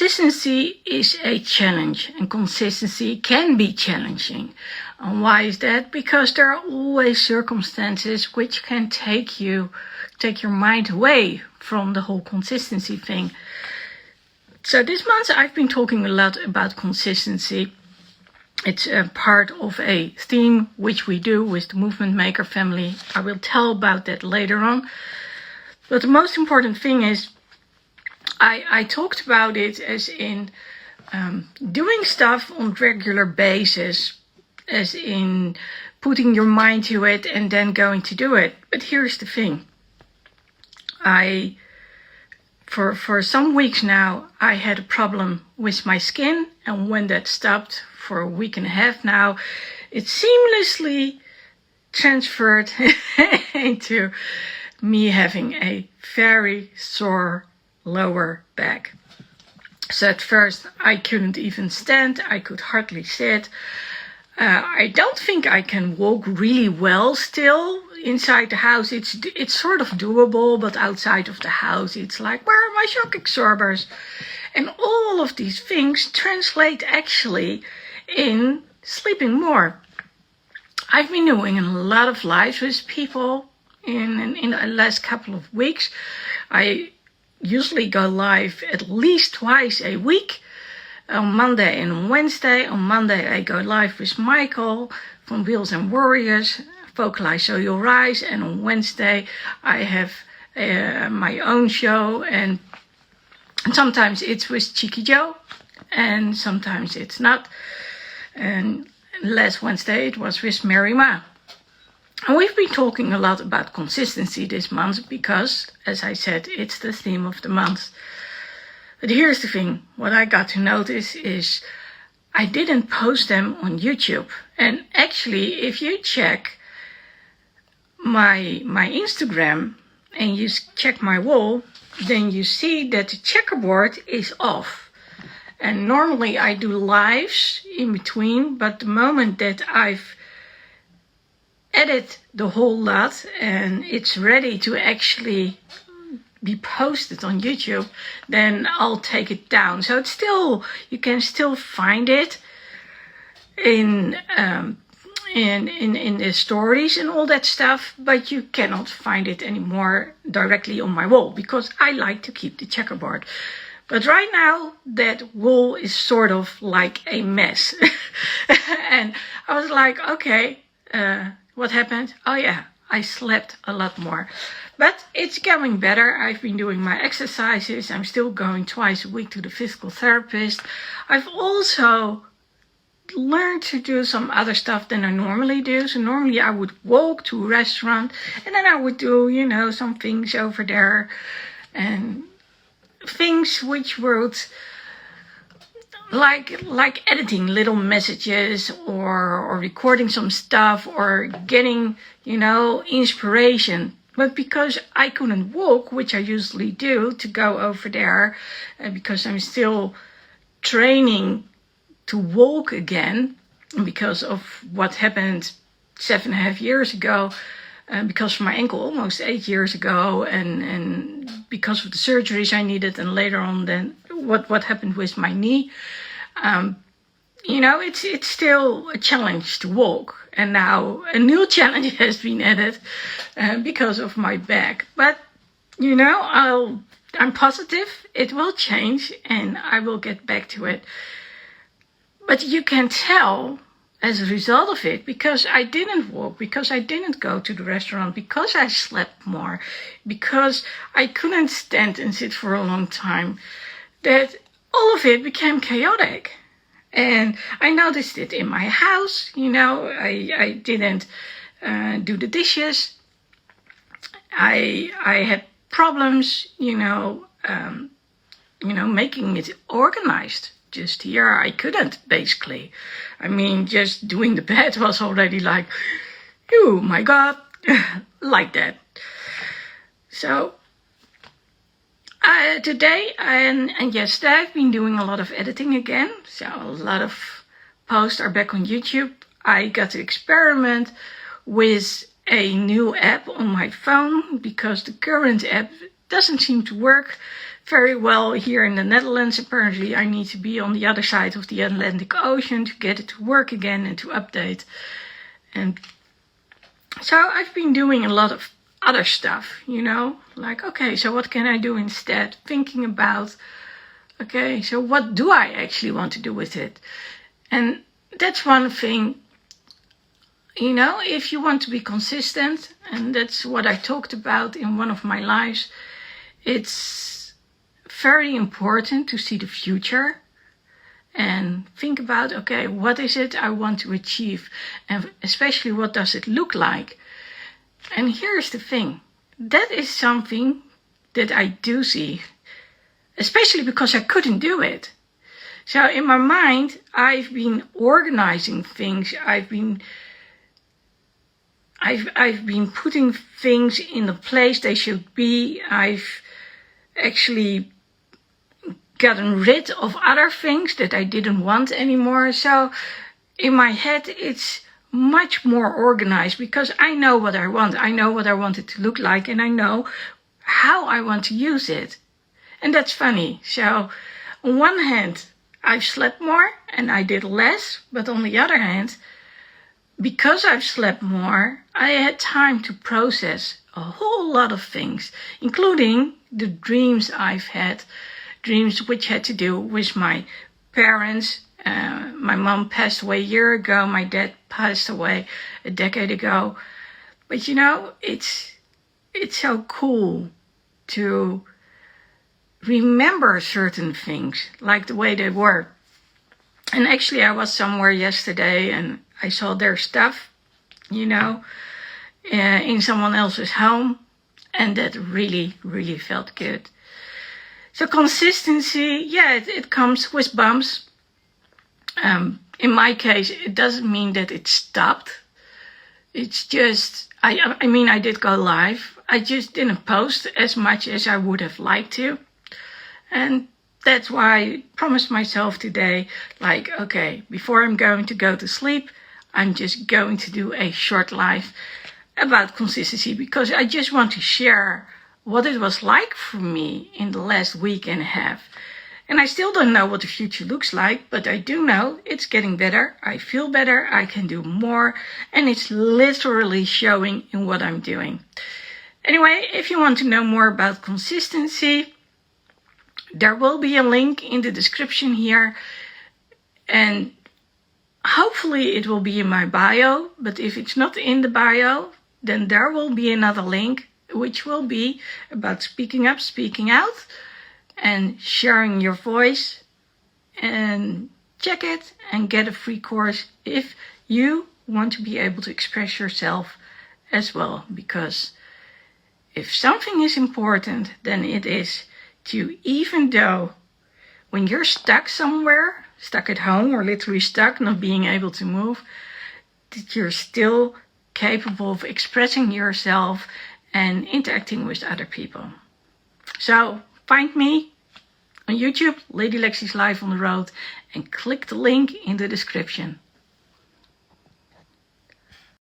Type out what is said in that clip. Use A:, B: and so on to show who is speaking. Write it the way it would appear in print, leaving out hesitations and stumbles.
A: Consistency is a challenge, and consistency can be challenging. And why is that? Because there are always circumstances which can take your mind away from the whole consistency thing. So this month I've been talking a lot about consistency. It's a part of a theme which we do with the Movement Maker family. I will tell about that later on. But the most important thing is I talked about it as in doing stuff on regular basis, as in putting your mind to it and then going to do it. But here's the thing. For some weeks now, I had a problem with my skin, and when that stopped for a week and a half now, it seamlessly transferred into me having a very sore lower back. So at first I couldn't even stand, I could hardly sit. I don't think I can walk really well still. Inside the house it's sort of doable, but outside of the house it's like, where are my shock absorbers? And all of these things translate actually in sleeping more. I've been doing a lot of lives with people in the last couple of weeks. I usually go live at least twice a week, on Monday and on Wednesday. On Monday I go live with Michael from Wheels and Warriors, Vocalize So You'll Rise, and on Wednesday I have my own show, and sometimes it's with Cheeky Joe and sometimes it's not. And last Wednesday it was with Mary Ma. And we've been talking a lot about consistency this month because, as I said, it's the theme of the month. But here's the thing, what I got to notice is I didn't post them on YouTube. And actually, if you check my Instagram and you check my wall, then you see that the checkerboard is off. And normally I do lives in between, but the moment that I've edit the whole lot and it's ready to actually be posted on YouTube, then I'll take it down. So it's still, you can still find it in the stories and all that stuff, but you cannot find it anymore directly on my wall because I like to keep the checkerboard. But right now that wall is sort of like a mess. And I was like, okay, what happened? Oh yeah, I slept a lot more. But it's going better. I've been doing my exercises. I'm still going twice a week to the physical therapist. I've also learned to do some other stuff than I normally do. So normally I would walk to a restaurant and then I would do, some things over there. And things which would like editing little messages or recording some stuff or getting, inspiration. But because I couldn't walk, which I usually do, to go over there, because I'm still training to walk again, because of what happened 7.5 years ago, because of my ankle almost 8 years ago, and because of the surgeries I needed, and later on then what happened with my knee. It's still a challenge to walk. And now a new challenge has been added because of my back. But, I'm positive it will change and I will get back to it. But you can tell as a result of it, because I didn't walk, because I didn't go to the restaurant, because I slept more, because I couldn't stand and sit for a long time, that all of it became chaotic. And I noticed it in my house, I didn't do the dishes. I had problems, making it organized. Just here, I couldn't, basically. I mean, just doing the bed was already like, oh my God, like that. So today and yesterday I've been doing a lot of editing again. So a lot of posts are back on YouTube. I got to experiment with a new app on my phone because the current app doesn't seem to work very well here in the Netherlands. Apparently I need to be on the other side of the Atlantic Ocean to get it to work again and to update. And so I've been doing a lot of other stuff, you know, like, okay, so what can I do instead? Thinking about, okay, so what do I actually want to do with it? And that's one thing, you know, if you want to be consistent, and that's what I talked about in one of my lives, it's very important to see the future and think about, okay, what is it I want to achieve? And especially, what does it look like? And here's the thing, that is something that I do see, especially because I couldn't do it. So in my mind, I've been organizing things, I've been putting things in the place they should be. I've actually gotten rid of other things that I didn't want anymore. So in my head, it's much more organized because I know what I want. I know what I want it to look like, and I know how I want to use it. And that's funny. So on one hand, I've slept more and I did less. But on the other hand, because I've slept more, I had time to process a whole lot of things, including the dreams I've had, dreams which had to do with my parents. My mom passed away a year ago, my dad passed away a decade ago. But you know, it's so cool to remember certain things like the way they were. And actually I was somewhere yesterday and I saw their stuff, you know, in someone else's home, and that really, really felt good. So consistency, yeah, it comes with bumps. In my case, it doesn't mean that it stopped. It's just, I mean, I did go live. I just didn't post as much as I would have liked to. And that's why I promised myself today, like, okay, before I'm going to go to sleep, I'm just going to do a short live about consistency, because I just want to share what it was like for me in the last week and a half. And I still don't know what the future looks like, but I do know it's getting better. I feel better, I can do more, and it's literally showing in what I'm doing. Anyway, if you want to know more about consistency, there will be a link in the description here, and hopefully it will be in my bio. But if it's not in the bio, then there will be another link, which will be about speaking up, speaking out, and sharing your voice. And check it and get a free course if you want to be able to express yourself as well. Because if something is important, then it is to, even though when you're stuck somewhere, stuck at home or literally stuck, not being able to move, that you're still capable of expressing yourself and interacting with other people. So find me on YouTube, Lady Lexy's Live on the Road, and click the link in the description.